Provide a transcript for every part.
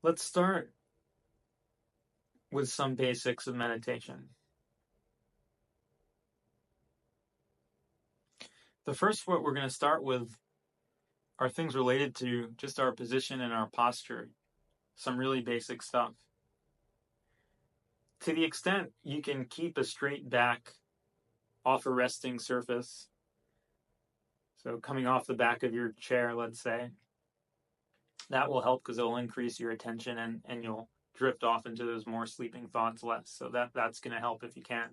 Let's start with some basics of meditation. The first, what we're going to start with are things related to just our position and our posture, some really basic stuff. To the extent you can keep a straight back off a resting surface, so coming off the back of your chair, let's say, that will help because it'll increase your attention and you'll drift off into those more sleeping thoughts less. So that's going to help if you can.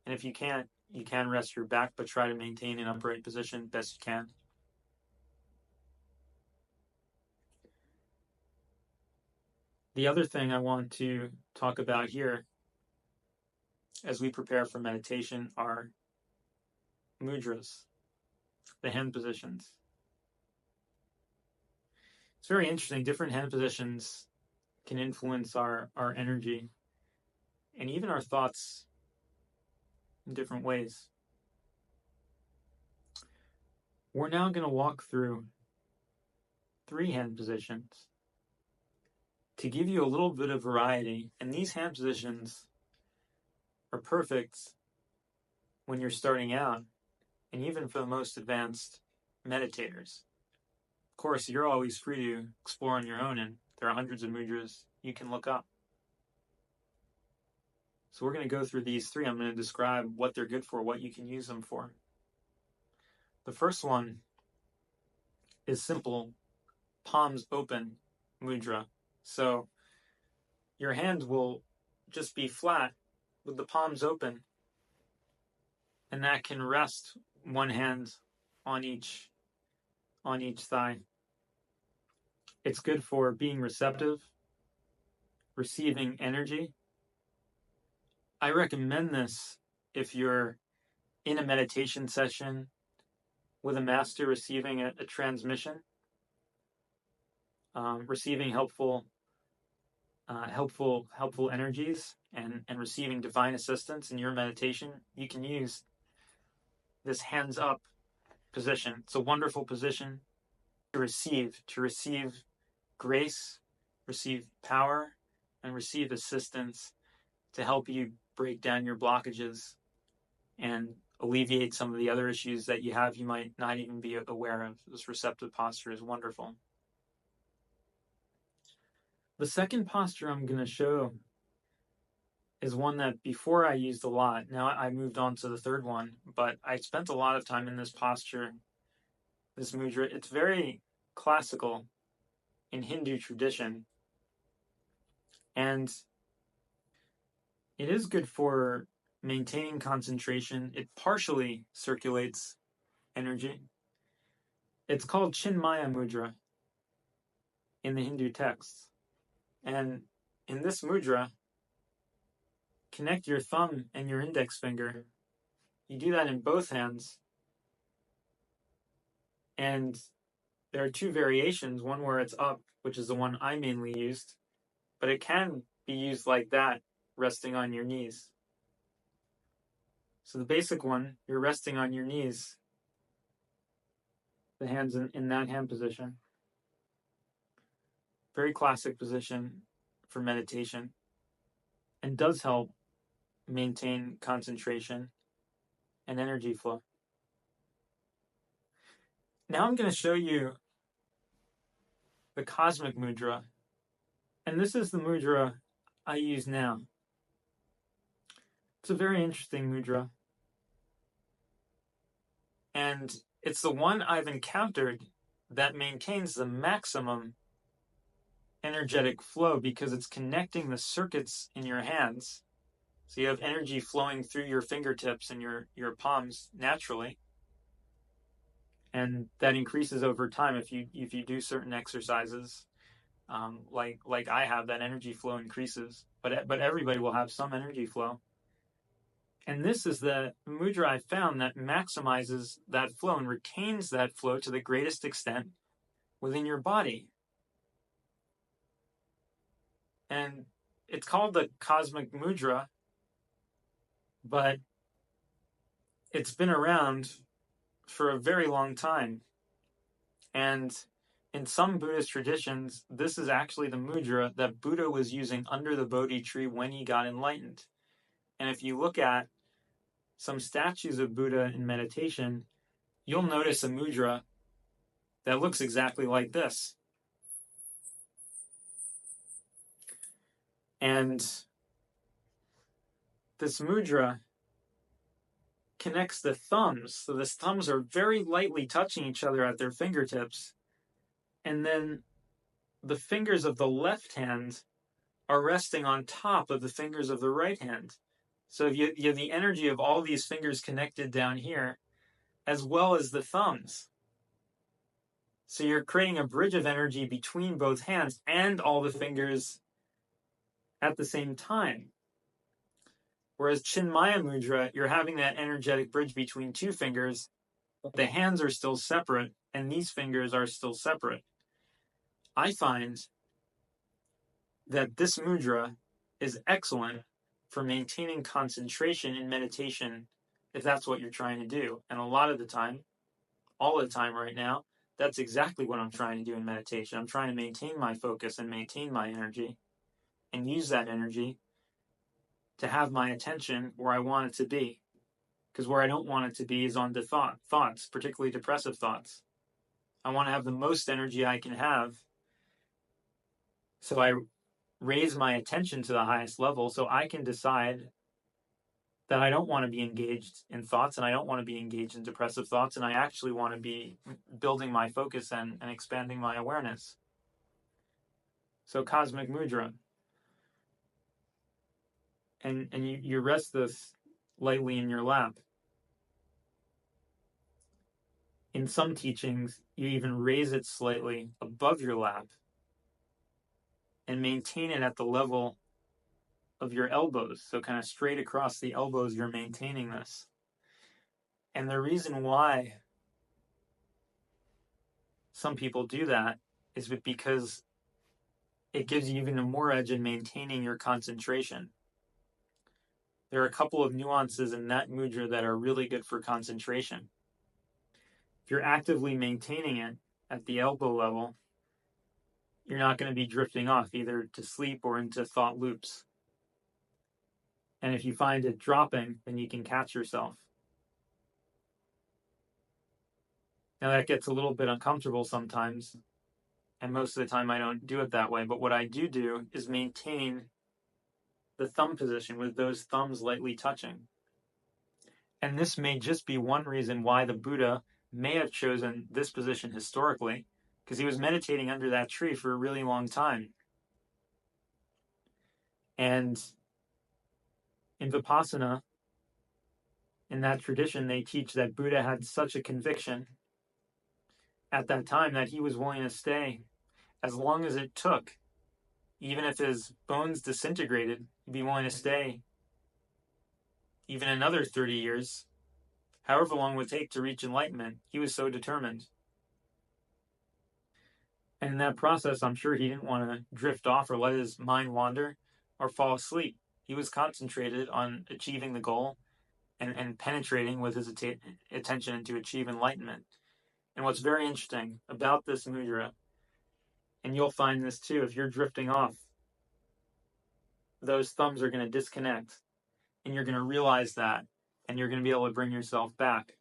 And if you can't, you can rest your back, but try to maintain an upright position best you can. The other thing I want to talk about here as we prepare for meditation are mudras, the hand positions. It's very interesting. Different hand positions can influence our energy and even our thoughts in different ways. We're now going to walk through 3 hand positions to give you a little bit of variety. And these hand positions are perfect when you're starting out and even for the most advanced meditators. Of course, you're always free to explore on your own, and there are hundreds of mudras you can look up. So we're going to go through these 3. I'm going to describe what they're good for, what you can use them for. The first one is simple palms open mudra. So your hand will just be flat with the palms open, and that can rest one hand on each thigh. It's good for being receptive, receiving energy. I recommend this if you're in a meditation session with a master receiving a transmission, receiving helpful energies and receiving divine assistance in your meditation. You can use this hands up position. It's a wonderful position to receive grace, receive power, and receive assistance to help you break down your blockages and alleviate some of the other issues that you have you might not even be aware of. This receptive posture is wonderful. The second posture I'm going to show is one that before I used a lot. Now I moved on to the third one, but I spent a lot of time in this posture, this mudra. It's very classical in Hindu tradition, and it is good for maintaining concentration. It partially circulates energy. It's called Chinmaya mudra in the Hindu texts. And in this mudra, connect your thumb and your index finger. You do that in both hands. And there are 2 variations, one where it's up, which is the one I mainly used, but it can be used like that, resting on your knees. So the basic one, you're resting on your knees, the hands in that hand position. Very classic position for meditation, and does help maintain concentration and energy flow. Now I'm going to show you the cosmic mudra, and this is the mudra I use now. It's a very interesting mudra, and it's the one I've encountered that maintains the maximum energetic flow because it's connecting the circuits in your hands. So you have energy flowing through your fingertips and your palms naturally. And that increases over time if you do certain exercises, like I have, that energy flow increases. But everybody will have some energy flow. And this is the mudra I found that maximizes that flow and retains that flow to the greatest extent within your body. And it's called the cosmic mudra, but it's been around for a very long time. And in some Buddhist traditions, this is actually the mudra that Buddha was using under the Bodhi tree when he got enlightened. And if you look at some statues of Buddha in meditation, you'll notice a mudra that looks exactly like this. And this mudra connects the thumbs. So the thumbs are very lightly touching each other at their fingertips. And then the fingers of the left hand are resting on top of the fingers of the right hand. So you have the energy of all these fingers connected down here, as well as the thumbs. So you're creating a bridge of energy between both hands and all the fingers at the same time. Whereas Chinmaya Mudra, you're having that energetic bridge between two fingers. The hands are still separate, and these fingers are still separate. I find that this mudra is excellent for maintaining concentration in meditation, if that's what you're trying to do. And a lot of the time, all the time right now, that's exactly what I'm trying to do in meditation. I'm trying to maintain my focus and maintain my energy and use that energy to have my attention where I want it to be. Because where I don't want it to be is on the thoughts, particularly depressive thoughts. I want to have the most energy I can have. So I raise my attention to the highest level so I can decide that I don't want to be engaged in thoughts and I don't want to be engaged in depressive thoughts, and I actually want to be building my focus and expanding my awareness. So cosmic mudra. And you rest this lightly in your lap. In some teachings, you even raise it slightly above your lap and maintain it at the level of your elbows. So kind of straight across the elbows, you're maintaining this. And the reason why some people do that is because it gives you even more edge in maintaining your concentration. There are a couple of nuances in that mudra that are really good for concentration. If you're actively maintaining it at the elbow level, you're not going to be drifting off either to sleep or into thought loops. And if you find it dropping, then you can catch yourself. Now that gets a little bit uncomfortable sometimes, and most of the time I don't do it that way, but what I do is maintain the thumb position with those thumbs lightly touching. And this may just be one reason why the Buddha may have chosen this position historically, because he was meditating under that tree for a really long time. And in Vipassana, in that tradition, they teach that Buddha had such a conviction at that time that he was willing to stay as long as it took. Even if his bones disintegrated, he'd be willing to stay even another 30 years, however long it would take to reach enlightenment. He was so determined. And in that process, I'm sure he didn't want to drift off or let his mind wander or fall asleep. He was concentrated on achieving the goal and penetrating with his attention to achieve enlightenment. And what's very interesting about this mudra, and you'll find this too, if you're drifting off, those thumbs are going to disconnect, and you're going to realize that, and you're going to be able to bring yourself back.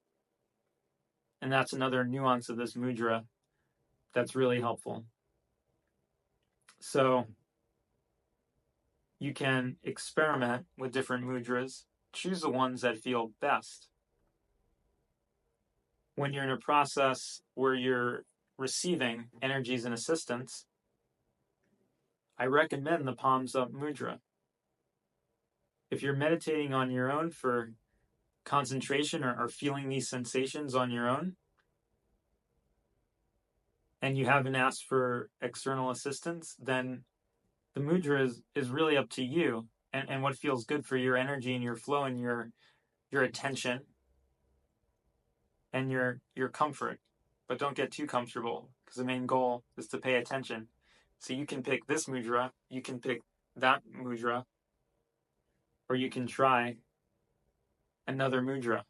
And that's another nuance of this mudra that's really helpful. So you can experiment with different mudras, choose the ones that feel best. When you're in a process where you're receiving energies and assistance, I recommend the palms up mudra. If you're meditating on your own for concentration or feeling these sensations on your own, and you haven't asked for external assistance, then the mudra is really up to you and what feels good for your energy and your flow and your attention and your comfort. But don't get too comfortable, because the main goal is to pay attention. So you can pick this mudra, you can pick that mudra, or you can try another mudra.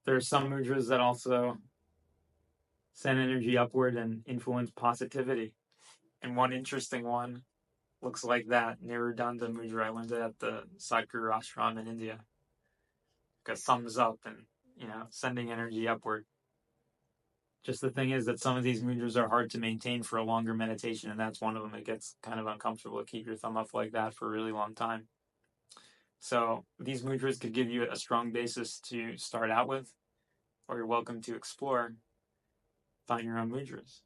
There are some mudras that also send energy upward and influence positivity. And one interesting one looks like that. Nirudanda mudra. I learned it at the Sadhguru ashram in India. It sums up and, sending energy upward. Just the thing is that some of these mudras are hard to maintain for a longer meditation, and that's one of them. It gets kind of uncomfortable to keep your thumb up like that for a really long time. So these mudras could give you a strong basis to start out with, or you're welcome to explore, find your own mudras.